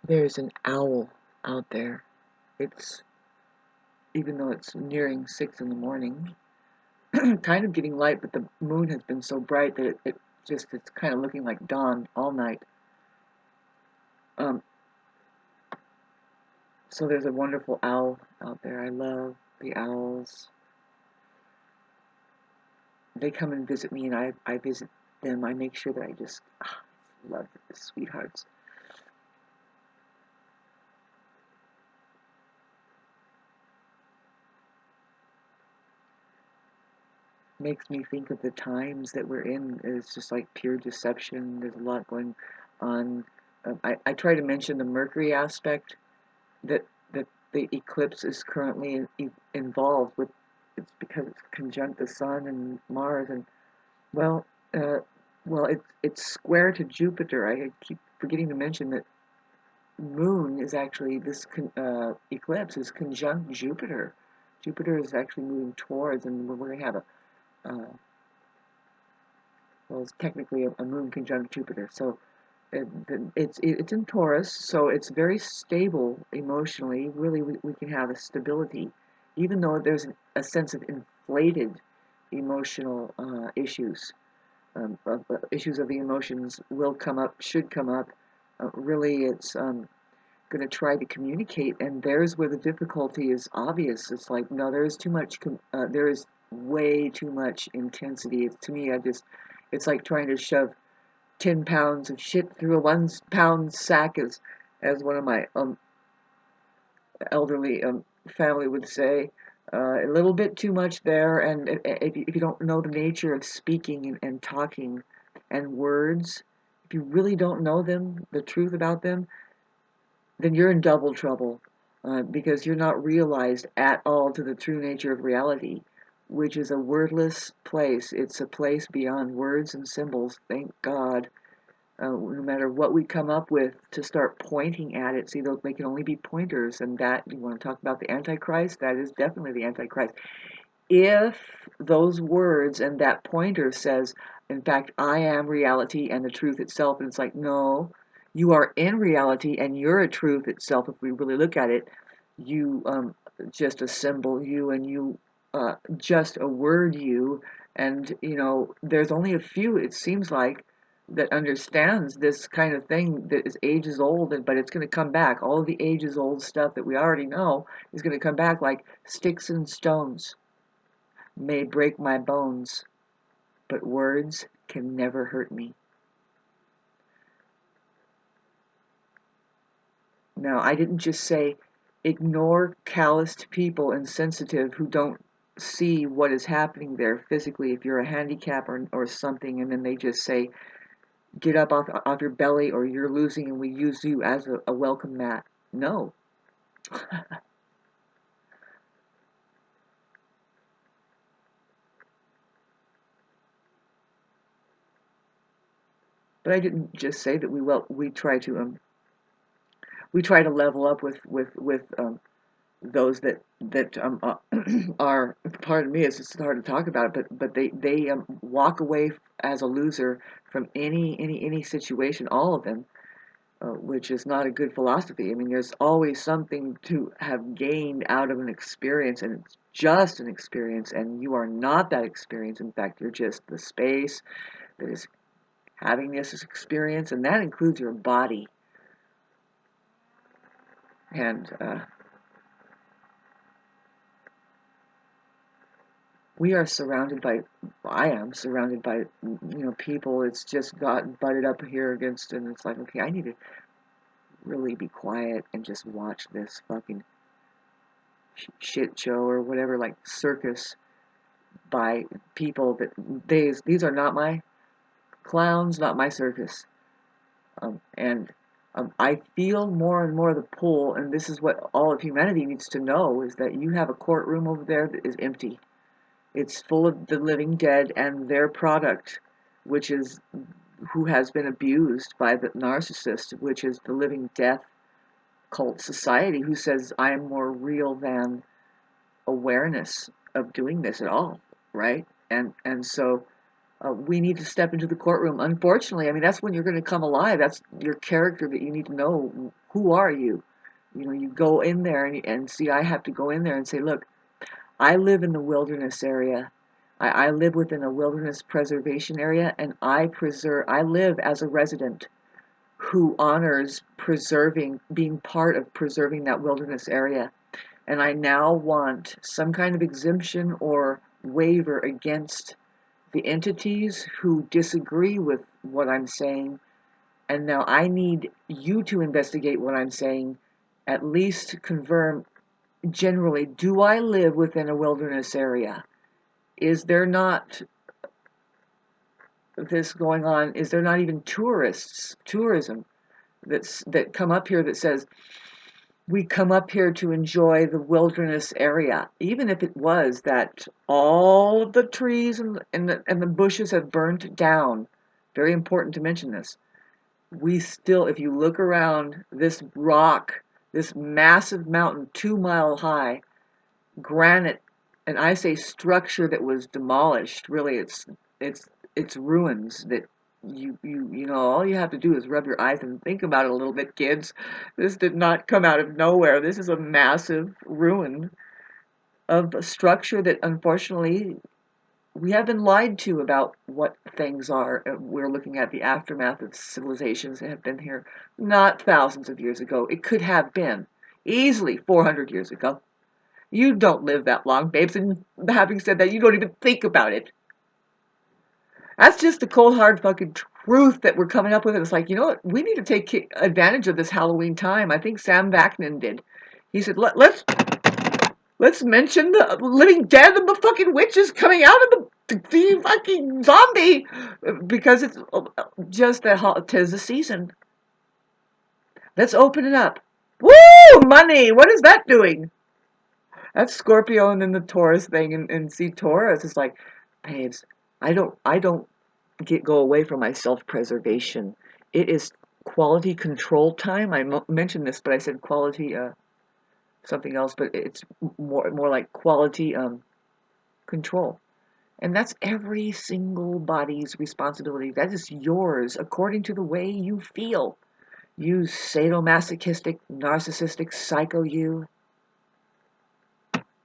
There's an owl out there. It's, even though it's nearing 6 in the morning, kind of getting light, but the moon has been so bright that it's kind of looking like dawn all night. Um, so there's a wonderful owl out there. I love the owls. They come and visit me, and I visit them. I make sure that I just love the sweethearts. Makes me think of the times that we're in. It's just like pure deception. There's a lot going on. I try to mention the Mercury aspect that that the eclipse is currently involved with. It's because it's conjunct the Sun and Mars, and well, uh, it's square to Jupiter. I keep forgetting to mention that Moon is actually this eclipse is conjunct Jupiter. Jupiter is actually moving towards, and we're going to have a well, it's technically a moon conjunct Jupiter. So it's in Taurus, so it's very stable emotionally. Really, we can have a stability, even though there's a sense of inflated emotional issues. Issues of the emotions will come up, should come up. Really, it's going to try to communicate, and there's where the difficulty is obvious. It's like, no, there is too much, there is way too much intensity. To me, it's like trying to shove 10 pounds of shit through a 1 pound sack, as one of my elderly family would say. A little bit too much there, and if you don't know the nature of speaking and talking and words, if you really don't know them, the truth about them, then you're in double trouble, because you're not realized at all to the true nature of reality, which is a wordless place. It's a place beyond words and symbols, thank God. No matter what we come up with to start pointing at it, see, they can only be pointers, and that, you want to talk about the Antichrist? That is definitely the Antichrist. If those words and that pointer says, in fact, I am reality and the truth itself, and it's like, no, you are in reality and you're a truth itself. If we really look at it, you just a symbol, you, and you just a word, you, and there's only a few, it seems like, that understands this kind of thing that is ages old, but it's going to come back. All of the ages old stuff that we already know is going to come back like sticks and stones may break my bones, but words can never hurt me. Now, I didn't just say ignore calloused people and sensitive who don't see what is happening there physically if you're a handicap or something, and then they just say, get up off your belly or you're losing and we use you as a welcome mat. No. But I didn't just say that we try to level up with those that are, pardon me, it's just hard to talk about it, but they walk away as a loser from any situation, all of them, which is not a good philosophy. I mean, there's always something to have gained out of an experience, and it's just an experience, and you are not that experience. In fact, you're just the space that is having this experience, and that includes your body. And we are surrounded by, I am surrounded by, people. It's just gotten butted up here against, and it's like, okay, I need to really be quiet and just watch this fucking shit show or whatever, like circus by people that these are not my clowns, not my circus. And I feel more and more the pull, and this is what all of humanity needs to know, is that you have a courtroom over there that is empty. It's full of the living dead and their product, which is who has been abused by the narcissist, which is the living death cult society, who says I am more real than awareness of doing this at all, right? And so We need to step into the courtroom. Unfortunately, I mean, that's when you're going to come alive. That's your character that you need to know. Who are you? You know, you go in there and see, I have to go in there and say, look, I live in the wilderness area. I live within a wilderness preservation area, and I live as a resident who honors preserving, being part of preserving that wilderness area. And I now want some kind of exemption or waiver against the entities who disagree with what I'm saying. And now I need you to investigate what I'm saying, at least to confirm generally, do I live within a wilderness area? Is there not this going on? Is there not even tourism that come up here that says, we come up here to enjoy the wilderness area, even if it was that all of the trees and the bushes have burned down. Very important to mention this. We still, if you look around this rock, this massive mountain, 2 mile high, granite, and I say structure that was demolished. Really, it's it's ruins that you know. All you have to do is rub your eyes and think about it a little bit, kids. This did not come out of nowhere. This is a massive ruin of a structure that unfortunately we have been lied to about what things are. We're looking at the aftermath of civilizations that have been here not thousands of years ago. It could have been easily 400 years ago. You don't live that long, babes, and having said that, you don't even think about it. That's just the cold hard fucking truth that we're coming up with. And it's like, you know what? We need to take advantage of this Halloween time. I think Sam Vaknin did. He said, let's mention the living dead and the fucking witches coming out of the fucking zombie because it's just that 'tis the season. Let's open it up. Woo! Money! What is that doing? That's Scorpio and then the Taurus thing and see Taurus. It's like, babes, I don't go away from my self-preservation. It is quality control time. I mentioned this, but I said quality something else, but it's more like quality control. And that's every single body's responsibility. That is yours according to the way you feel. You sadomasochistic, narcissistic psycho you.